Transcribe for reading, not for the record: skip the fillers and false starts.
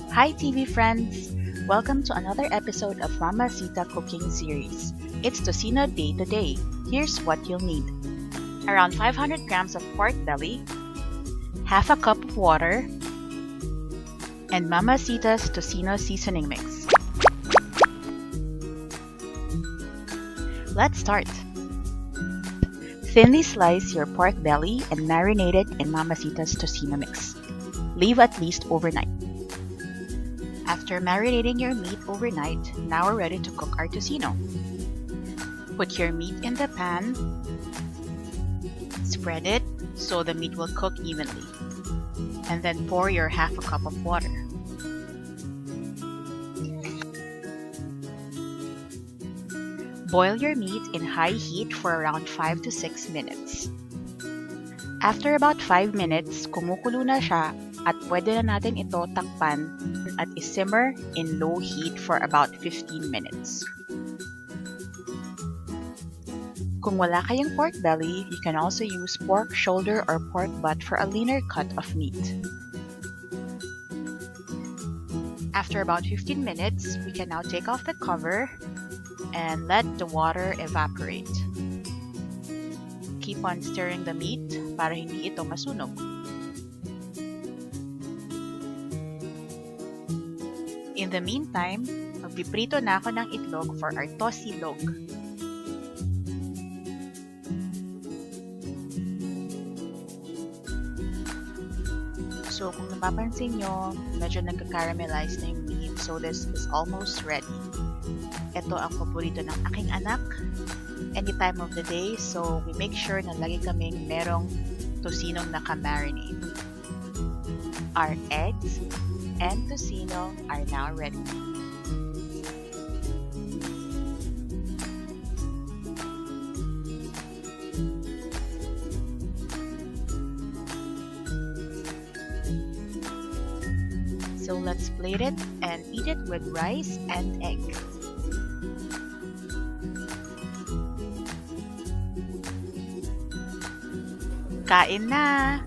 Hi TV friends! Welcome to another episode of Mama Sita cooking series. It's Tocino Day to Day. Here's what you'll need. Around 500 grams of pork belly, half a cup of water, and Mama Sita's Tocino seasoning mix. Let's start. Thinly slice your pork belly and marinate it in Mama Sita's Tocino mix. Leave at least overnight. After marinating your meat overnight, now we're ready to cook our tocino. Put your meat in the pan, spread it so the meat will cook evenly, and then pour your half a cup of water. Boil your meat in high heat for around 5 to 6 minutes. After about 5 minutes, kumukulo na siya at pwede na natin ito takpan at isimmer in low heat for about 15 minutes. Kung wala kayong pork belly, you can also use pork shoulder or pork butt for a leaner cut of meat. After about 15 minutes, we can now take off the cover and let the water evaporate. Keep on stirring the meat para hindi ito masunog. In the meantime, magpiprito na ako ng itlog for our tosilog. So kung napapansin nyo, medyo nagka-caramelize na yung meat, so this is almost ready. Ito ang paborito ng aking anak any time of the day, so we make sure na lagi kaming merong tocinong naka-marinate. Our eggs and tocino are now ready. So let's plate it and eat it with rice and egg. Kain na!